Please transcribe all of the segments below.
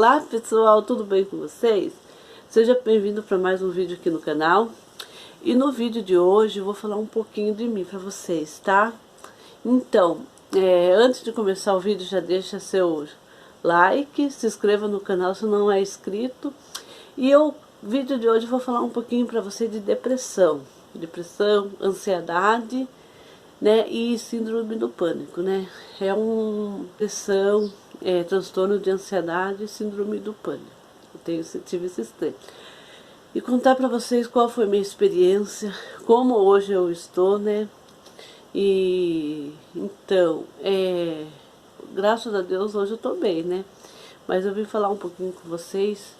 Olá pessoal, tudo bem com vocês? Seja bem-vindo para mais um vídeo aqui no canal. E no vídeo de hoje eu vou falar um pouquinho de mim para vocês, tá? Então, antes de começar o vídeo, já deixa seu like, se inscreva no canal se não é inscrito. E o vídeo de hoje eu vou falar um pouquinho para você de depressão. Depressão, ansiedade, né, e síndrome do pânico, né? É uma depressão, transtorno de ansiedade e síndrome do pânico. Tive esses três. E contar para vocês qual foi a minha experiência, como hoje eu estou, né? E então, graças a Deus hoje eu estou bem, né? Mas eu vim falar um pouquinho com vocês,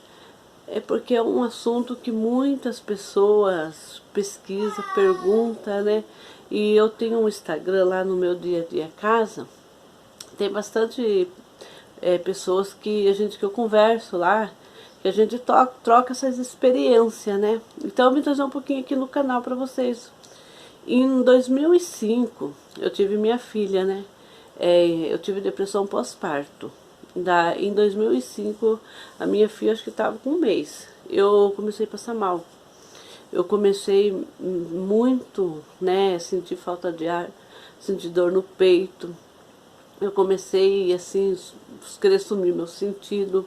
porque é um assunto que muitas pessoas pesquisam, perguntam, né? E eu tenho um Instagram lá no meu dia a dia casa, tem bastante pessoas que eu converso lá, que a gente troca essas experiências, né? Então eu vim trazer um pouquinho aqui no canal para vocês. Em 2005 eu tive minha filha, né? Eu tive depressão pós-parto. Em 2005 a minha filha acho que estava com um mês. Eu comecei a passar mal. Eu comecei muito, né, sentir falta de ar, sentir dor no peito. Eu comecei, assim, querer sumir meu sentido.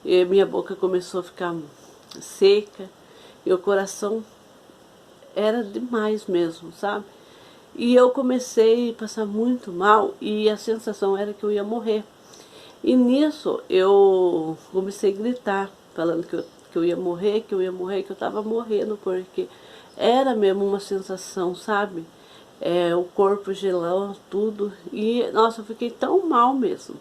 E minha boca começou a ficar seca. E o coração era demais mesmo, sabe? E eu comecei a passar muito mal e a sensação era que eu ia morrer. E nisso eu comecei a gritar, falando que eu ia morrer, que eu ia morrer, que eu estava morrendo, porque era mesmo uma sensação, sabe? O corpo gelou, tudo. E, nossa, eu fiquei tão mal mesmo.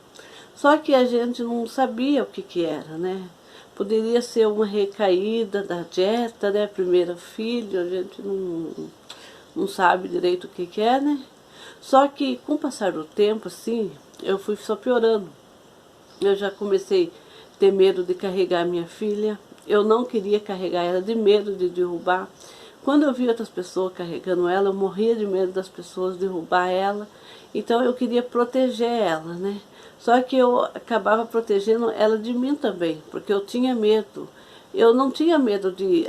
Só que a gente não sabia o que era, né? Poderia ser uma recaída da dieta, né? Primeiro filho, a gente não sabe direito o que é, né? Só que com o passar do tempo, assim, eu fui só piorando. Eu já comecei a ter medo de carregar minha filha. Eu não queria carregar ela, de medo de derrubar. Quando eu via outras pessoas carregando ela, eu morria de medo das pessoas derrubar ela. Então eu queria proteger ela, né? Só que eu acabava protegendo ela de mim também, porque eu tinha medo. Eu não tinha medo de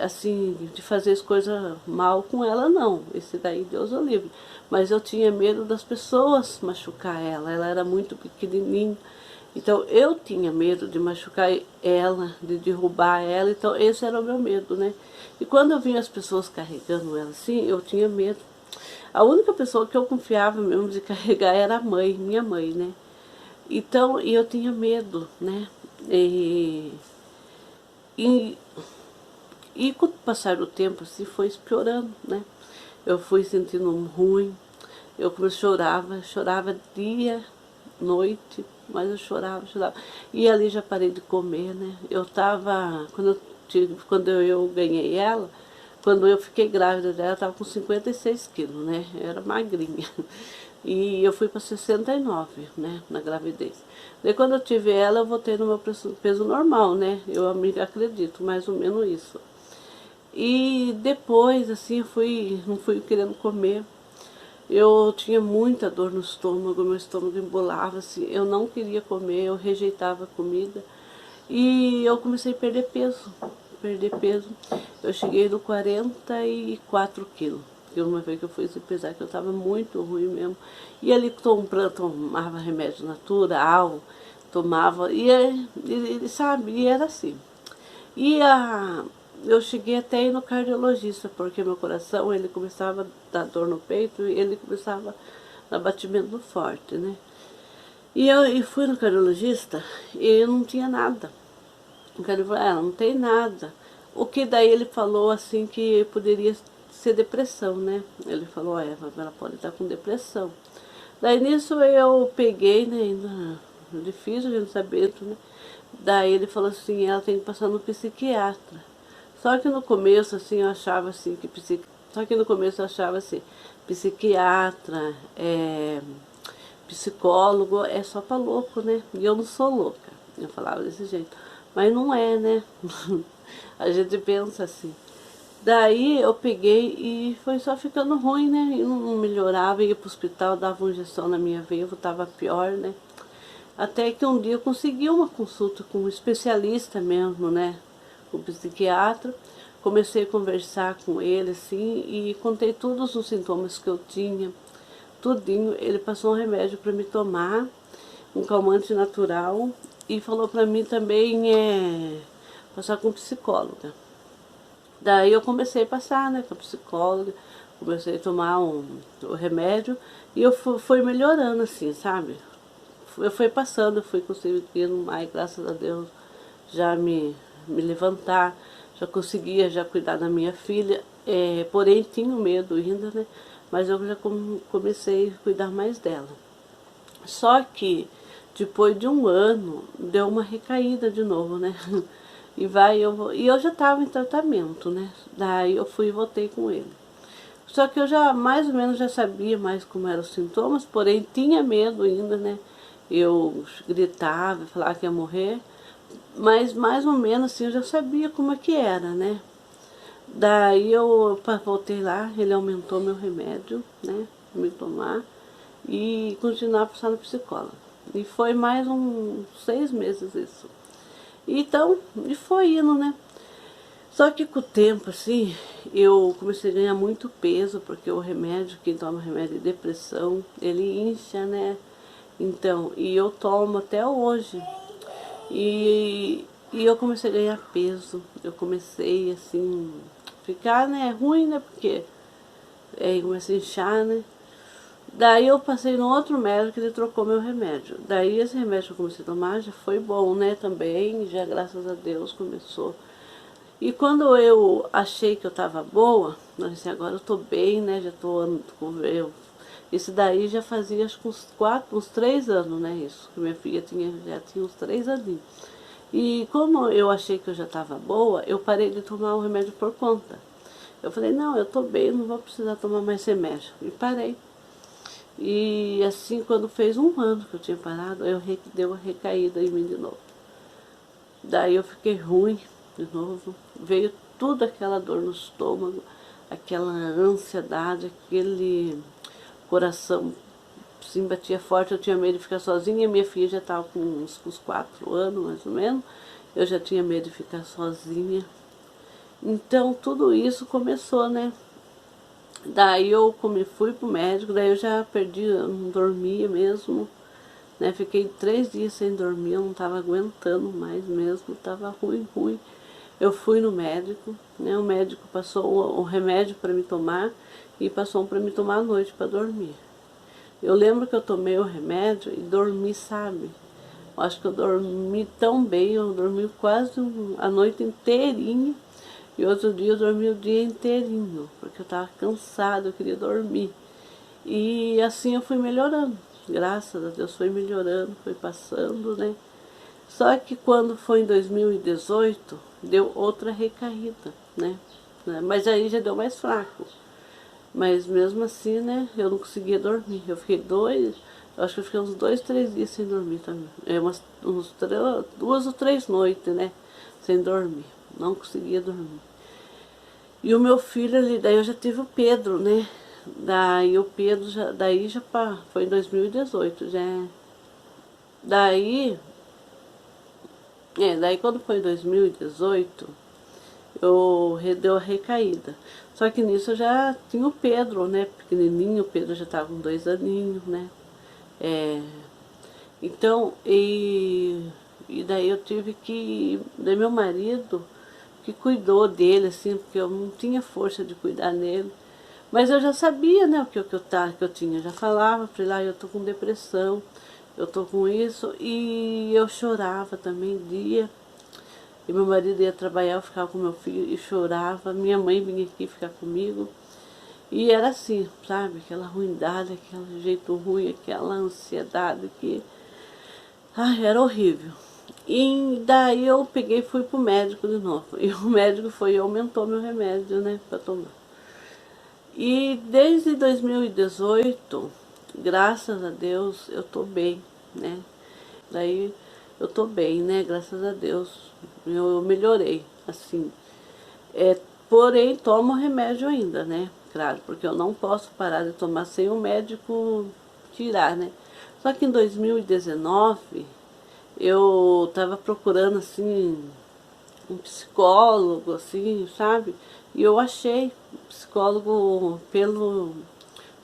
fazer as coisas mal com ela, não. Esse daí Deus o livre. Mas eu tinha medo das pessoas machucar ela. Ela era muito pequenininha. Então eu tinha medo de machucar ela, de derrubar ela, então esse era o meu medo, né? E quando eu via as pessoas carregando ela assim, eu tinha medo. A única pessoa que eu confiava mesmo de carregar era a mãe, minha mãe, né? Então, eu tinha medo, né? E, e com o passar do tempo, assim, foi piorando, né? Eu fui sentindo ruim, chorava dia, noite, mas eu chorava. E ali já parei de comer, né? Eu tava, quando eu ganhei ela, quando eu fiquei grávida dela, eu tava com 56 quilos, né? Eu era magrinha. E eu fui para 69, né, na gravidez. Daí quando eu tive ela, eu voltei no meu peso normal, né? Eu acredito, mais ou menos isso. E depois, assim, não fui querendo comer. Eu tinha muita dor no estômago, meu estômago embolava, assim, eu não queria comer, eu rejeitava a comida. E eu comecei a perder peso, Eu cheguei no 44 quilos. Porque uma vez que eu fui se pesar, que eu estava muito ruim mesmo. E ali tomava remédio natural, tomava, sabe, e era assim. Eu cheguei até ir no cardiologista, porque meu coração, ele começava a dar dor no peito e ele começava a dar batimento forte, né? E fui no cardiologista e não tinha nada. O cara falou, não tem nada. O que daí ele falou assim que poderia ser depressão, né? Ele falou, ela pode estar com depressão. Daí nisso eu peguei, né? Ainda difícil a gente saber, né? Daí ele falou assim, ela tem que passar no psiquiatra. Só que no começo, assim, eu achava assim que psiquiatra, psicólogo é só pra louco, né? E eu não sou louca. Eu falava desse jeito. Mas não é, né? A gente pensa assim. Daí eu peguei e foi só ficando ruim, né? E não melhorava, ia pro hospital, dava uma injeção na minha veia, eu tava pior, né? Até que um dia eu consegui uma consulta com um especialista mesmo, né? O psiquiatra. Comecei a conversar com ele, assim, e contei todos os sintomas que eu tinha, tudinho. Ele passou um remédio para me tomar, um calmante natural, e falou para mim também passar com psicóloga. Daí eu comecei a passar, né, com a psicóloga, comecei a tomar o remédio, e eu fui melhorando, assim, sabe? Eu fui passando, eu fui conseguindo mais, graças a Deus, já me levantar, já conseguia já cuidar da minha filha, porém tinha medo ainda, né? Mas eu já comecei a cuidar mais dela. Só que depois de um ano deu uma recaída de novo, né? E eu já estava em tratamento, né? Daí eu fui e voltei com ele. Só que eu já mais ou menos já sabia mais como eram os sintomas, porém tinha medo ainda, né? Eu gritava, falava que ia morrer, mas mais ou menos assim eu já sabia como é que era, né? Daí eu voltei lá, ele aumentou meu remédio, né? Pra me tomar e continuar passando psicóloga. E foi mais uns 6 meses isso. Então, e foi indo, né? Só que com o tempo, assim, eu comecei a ganhar muito peso, porque o remédio, quem toma remédio de depressão, ele incha, né? Então, e eu tomo até hoje. E eu comecei a ganhar peso, eu comecei, assim, ficar, né, ruim, né, porque comecei a inchar, né. Daí eu passei no outro médico, ele trocou meu remédio. Daí esse remédio que eu comecei a tomar já foi bom, né, também, já graças a Deus começou. E quando eu achei que eu tava boa, eu disse, agora eu tô bem, né, já tô isso daí já fazia acho que uns 3 anos, né, isso, que minha filha já tinha uns 3 aninhos. E como eu achei que eu já estava boa, eu parei de tomar o remédio por conta. Eu falei, não, eu tô bem, não vou precisar tomar mais remédio. E parei. E assim, quando fez um ano que eu tinha parado, deu uma recaída em mim de novo. Daí eu fiquei ruim de novo, veio tudo aquela dor no estômago, aquela ansiedade, aquele coração assim, batia forte, eu tinha medo de ficar sozinha, minha filha já estava com uns 4 anos mais ou menos, eu já tinha medo de ficar sozinha. Então tudo isso começou, né? Daí eu fui pro médico, daí eu já perdi, eu não dormia mesmo, né? Fiquei 3 dias sem dormir, eu não estava aguentando mais mesmo, estava ruim, ruim. Eu fui no médico, né? O médico passou um remédio para me tomar e passou um para me tomar à noite para dormir. Eu lembro que eu tomei o remédio e dormi, sabe? Eu acho que eu dormi tão bem, eu dormi quase a noite inteirinha. E outro dia eu dormi o dia inteirinho, porque eu estava cansada, eu queria dormir. E assim eu fui melhorando, graças a Deus foi melhorando, foi passando, né? Só que quando foi em 2018, deu outra recaída, né? Mas aí já deu mais fraco. Mas mesmo assim, né, eu não conseguia dormir. Eu fiquei eu acho que eu fiquei uns 2, 3 dias sem dormir também. Uns 2 ou 3 noites, né, sem dormir. Não conseguia dormir. E o meu filho ali, daí eu já tive o Pedro, né? Daí o Pedro, foi em 2018, já. Daí, daí quando foi em 2018, deu a recaída. Só que nisso eu já tinha o Pedro, né, pequenininho, o Pedro já estava com 2 aninhos, né. Então, e daí eu tive que, daí meu marido que cuidou dele, assim, porque eu não tinha força de cuidar dele. Mas eu já sabia, né, o que eu tinha, já falava para ele, eu tô com depressão, eu tô com isso, e eu chorava também dia. E meu marido ia trabalhar, eu ficava com meu filho e chorava. Minha mãe vinha aqui ficar comigo. E era assim, sabe? Aquela ruindade, aquele jeito ruim, aquela ansiedade que... Ai, era horrível. E daí eu peguei e fui pro médico de novo. E o médico foi e aumentou meu remédio, né, pra tomar. E desde 2018, graças a Deus, eu tô bem, né? Daí eu tô bem, né? Graças a Deus. Eu melhorei, assim. Porém, tomo remédio ainda, né? Claro, porque eu não posso parar de tomar sem o médico tirar, né? Só que em 2019, eu tava procurando, assim, um psicólogo, assim, sabe? E eu achei psicólogo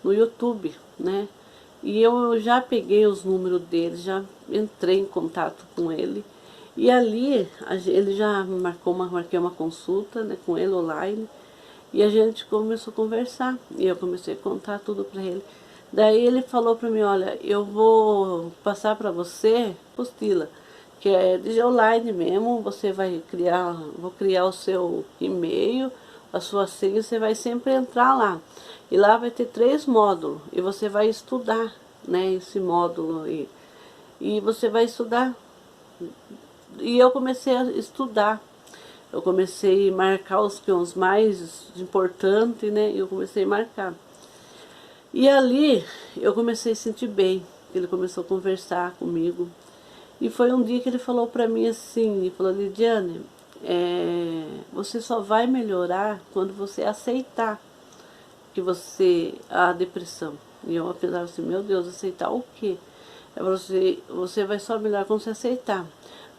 no YouTube, né? E eu já peguei os números dele, já entrei em contato com ele. E ali, ele já marquei uma consulta, né, com ele online. E a gente começou a conversar. E eu comecei a contar tudo para ele. Daí ele falou para mim, olha, eu vou passar para você apostila, que é de online mesmo, você vai criar, vou criar o seu e-mail, a sua senha, você vai sempre entrar lá. E lá vai ter 3 módulos, e você vai estudar, né, esse módulo aí. E você vai estudar. E eu comecei a estudar. Eu comecei a marcar os mais importantes, né, e eu comecei a marcar. E ali eu comecei a sentir bem, ele começou a conversar comigo. E foi um dia que ele falou pra mim assim, ele falou, Lidiane, você só vai melhorar quando você aceitar que a depressão. E eu pensava assim, meu Deus, aceitar o quê? Você vai só melhorar quando você aceitar.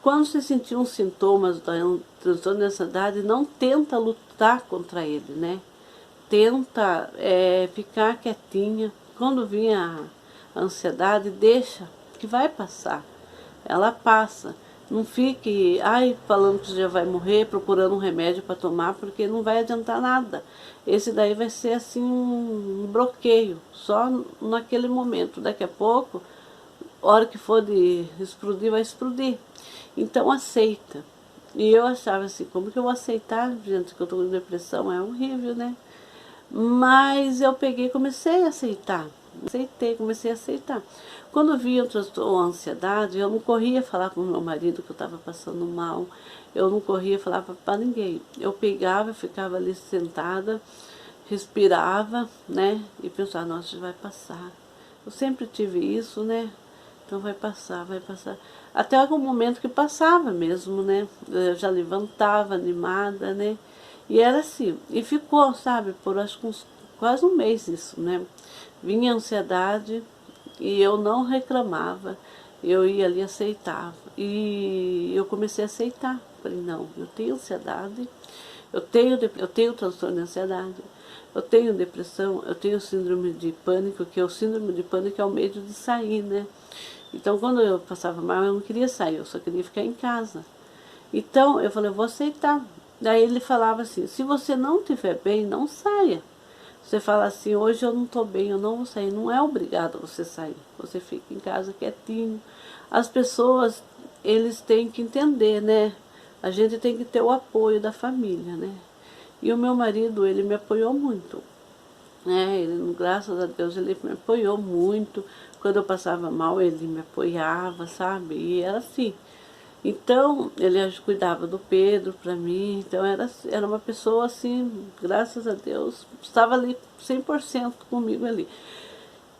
Quando você sentir uns sintomas da transtorno de ansiedade, não tenta lutar contra ele, né? Tenta ficar quietinha. Quando vinha a ansiedade, deixa, que vai passar. Ela passa. Não fique, falando que já vai morrer, procurando um remédio para tomar, porque não vai adiantar nada. Esse daí vai ser assim um bloqueio, só naquele momento. Daqui a pouco, a hora que for de explodir, vai explodir. Então aceita. E eu achava assim, como que eu vou aceitar, gente, que eu estou com depressão? É horrível, né? Mas eu peguei e comecei a aceitar. Comecei a aceitar. Quando eu via a ansiedade, eu não corria falar com o meu marido que eu estava passando mal. Eu não corria falar para ninguém. Eu pegava, ficava ali sentada, respirava, né? E pensava, nossa, vai passar. Eu sempre tive isso, né? Então vai passar, vai passar. Até algum momento que passava mesmo, né? Eu já levantava animada, né? E era assim. E ficou, sabe, por acho que quase um mês isso, né? Vinha a ansiedade e eu não reclamava. Eu ia ali e aceitava. E eu comecei a aceitar. Falei, não, eu tenho ansiedade, eu tenho transtorno de ansiedade, eu tenho depressão, eu tenho síndrome de pânico, que o síndrome de pânico é o medo de sair, né? Então, quando eu passava mal, eu não queria sair, eu só queria ficar em casa. Então, eu falei, eu vou aceitar. Daí ele falava assim, se você não estiver bem, não saia. Você fala assim, hoje eu não estou bem, eu não vou sair. Não é obrigado você sair, você fica em casa quietinho. As pessoas, eles têm que entender, né? A gente tem que ter o apoio da família, né? E o meu marido, ele me apoiou muito. Ele, graças a Deus, ele me apoiou muito. Quando eu passava mal, ele me apoiava, sabe? E era assim. Então, ele cuidava do Pedro para mim. Então, era uma pessoa assim, graças a Deus, estava ali 100% comigo ali.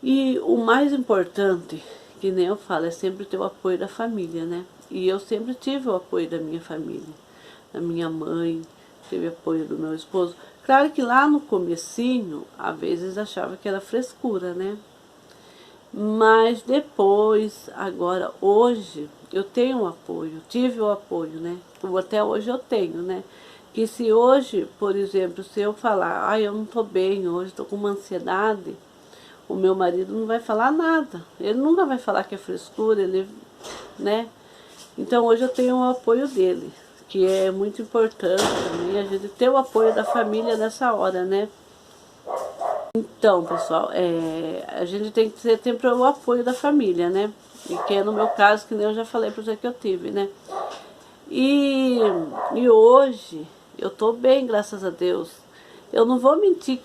E o mais importante, que nem eu falo, é sempre ter o apoio da família, né? E eu sempre tive o apoio da minha família, da minha mãe, tive apoio do meu esposo. Claro que lá no comecinho, às vezes achava que era frescura, né? Mas depois, agora, hoje, eu tenho um apoio, tive o apoio, né? Até hoje eu tenho, né? Que se hoje, por exemplo, se eu falar, eu não estou bem hoje, estou com uma ansiedade, o meu marido não vai falar nada. Ele nunca vai falar que é frescura, né? Então hoje eu tenho o apoio dele, que é muito importante também, a gente ter o apoio da família nessa hora, né? Então, pessoal, a gente tem que ter sempre o apoio da família, né? E que é no meu caso, que nem eu já falei para você que eu tive, né? E hoje eu tô bem, graças a Deus. Eu não vou mentir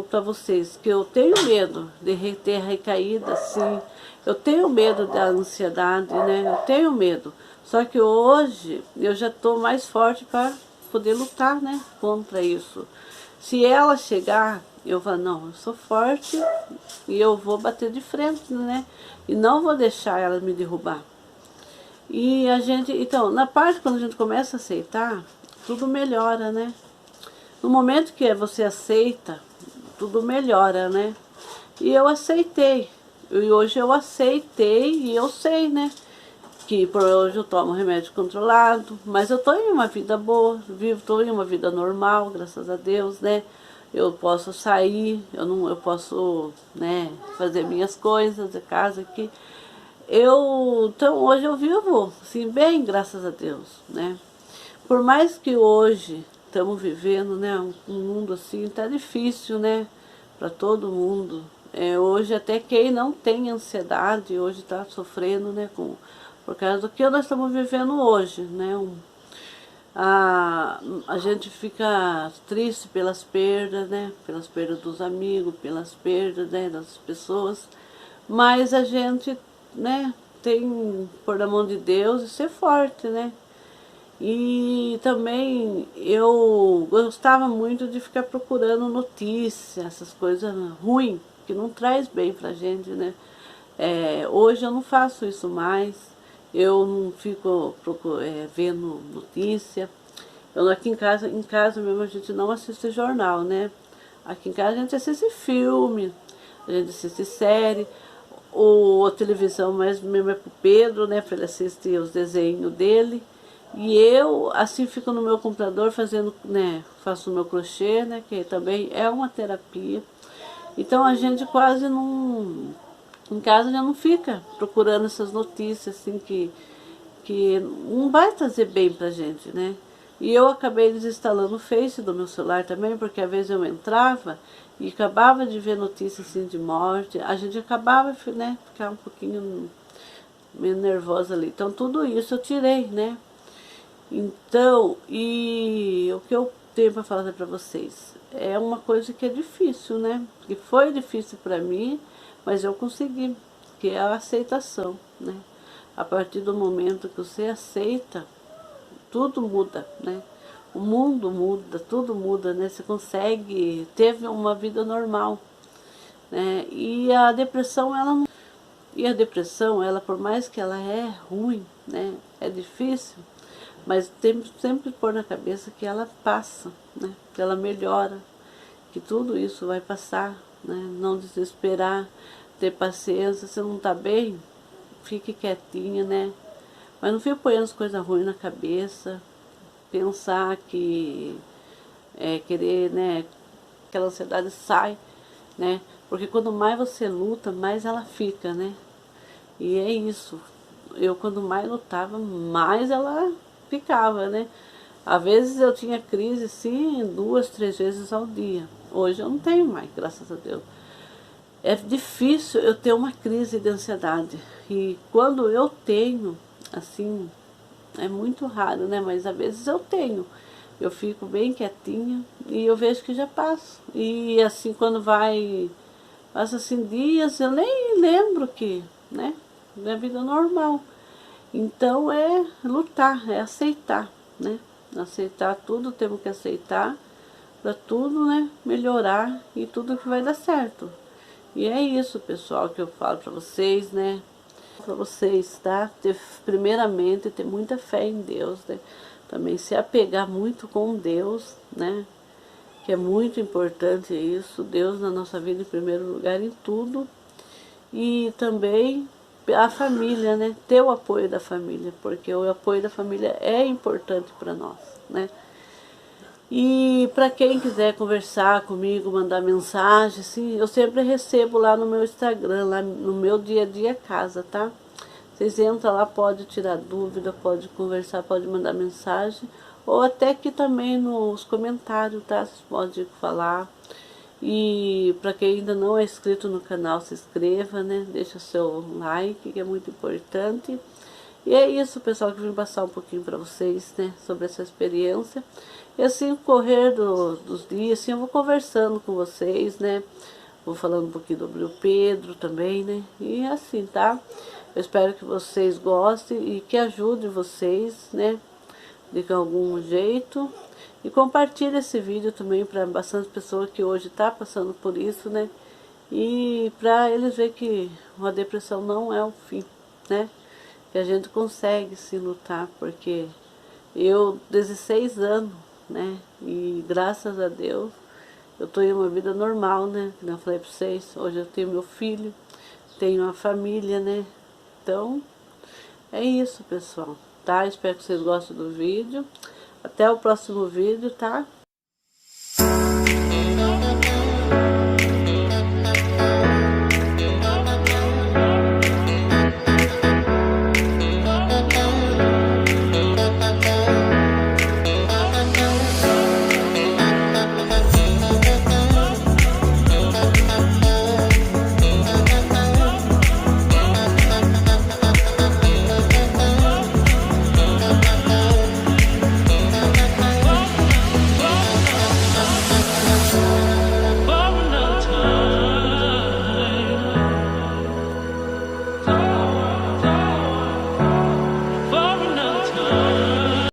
para vocês, que eu tenho medo de ter recaída, sim. Eu tenho medo da ansiedade, né? Eu tenho medo. Só que hoje eu já tô mais forte para poder lutar, né? Contra isso. Se ela chegar, eu falo, não, eu sou forte e eu vou bater de frente, né? E não vou deixar ela me derrubar. E a gente, então, na parte quando a gente começa a aceitar, tudo melhora, né? No momento que você aceita, tudo melhora, né? E eu aceitei. E hoje eu aceitei e eu sei, né? que por hoje eu tomo remédio controlado, mas eu estou em uma vida boa, estou em uma vida normal, graças a Deus, né? Eu posso sair, eu posso, né, fazer minhas coisas de casa aqui. Então hoje eu vivo, assim, bem, graças a Deus, né? Por mais que hoje estamos vivendo, né, um mundo assim, tá difícil, né, para todo mundo. Hoje até quem não tem ansiedade, hoje está sofrendo, né, por causa do que nós estamos vivendo hoje, né? A gente fica triste pelas perdas, né? Pelas perdas dos amigos, pelas perdas, né, das pessoas. Mas a gente, né, tem por na mão de Deus e ser forte, né? E também eu gostava muito de ficar procurando notícias, essas coisas ruins, que não traz bem pra gente, né? Hoje eu não faço isso mais, eu não fico vendo notícia. Aqui em casa mesmo a gente não assiste jornal, né? Aqui em casa a gente assiste filme, a gente assiste série, ou a televisão mais mesmo é pro Pedro, né? Para ele assistir os desenhos dele. E eu, assim, fico no meu computador fazendo, né? Faço o meu crochê, né? Que também é uma terapia. Então a gente quase não... Em casa já não fica procurando essas notícias, assim, que não vai trazer bem pra gente, né? E eu acabei desinstalando o Face do meu celular também, porque às vezes eu entrava e acabava de ver notícias assim de morte, a gente acabava, né, ficar um pouquinho meio nervosa ali. Então tudo isso eu tirei, né? Então, e o que eu tenho para falar para vocês? É uma coisa que é difícil, né? Que foi difícil para mim, mas eu consegui, que é a aceitação, né? A partir do momento que você aceita, tudo muda, né? O mundo muda, tudo muda, né? Você consegue ter uma vida normal, né? E a depressão, ela por mais que ela é ruim, né? É difícil, mas tem sempre pôr na cabeça que ela passa, né? Que ela melhora, que tudo isso vai passar, né? Não desesperar, ter paciência. Se não tá bem, fique quietinha, né? Mas não fique ponhando as coisas ruins na cabeça, pensar que querer, né, aquela ansiedade sai, né? Porque quando mais você luta, mais ela fica, né? E é isso. Eu quando mais lutava, mais ela ficava, né? Às vezes eu tinha crise, sim, 2, 3 vezes ao dia. Hoje eu não tenho mais, graças a Deus. É difícil eu ter uma crise de ansiedade. E quando eu tenho, assim, é muito raro, né? Mas às vezes eu tenho. Eu fico bem quietinha e eu vejo que já passo. E assim, quando passa assim dias, eu nem lembro que, né? Minha vida normal. Então é lutar, é aceitar, né? Aceitar tudo, temos que aceitar para tudo, né, melhorar e tudo que vai dar certo. E é isso, pessoal, que eu falo para vocês, né? Para vocês, tá? Primeiramente, ter muita fé em Deus, né? Também se apegar muito com Deus, né? Que é muito importante isso, Deus na nossa vida em primeiro lugar em tudo. E também a família, né? Ter o apoio da família, porque o apoio da família é importante para nós, né? E para quem quiser conversar comigo, mandar mensagem, assim, eu sempre recebo lá no meu Instagram, lá no meu dia a dia casa, tá? Vocês entram lá, pode tirar dúvida, pode conversar, pode mandar mensagem, ou até aqui também nos comentários, tá? Vocês podem falar. E para quem ainda não é inscrito no canal, se inscreva, né? Deixa o seu like, que é muito importante. E é isso, pessoal, que eu vim passar um pouquinho para vocês, né, sobre essa experiência. E assim, no correr dos dias, assim, eu vou conversando com vocês, né, vou falando um pouquinho sobre o Pedro também, né, e assim, tá? Eu espero que vocês gostem e que ajude vocês, né, de algum jeito. E compartilhe esse vídeo também para bastante pessoas que hoje tá passando por isso, né, e para eles verem que uma depressão não é o fim, né, que a gente consegue se lutar, porque eu, 16 anos, né, e graças a Deus, eu estou em uma vida normal, né, como eu falei para vocês, hoje eu tenho meu filho, tenho uma família, né, então, É isso, pessoal, tá? Espero que vocês gostem do vídeo. Até o próximo vídeo, tá?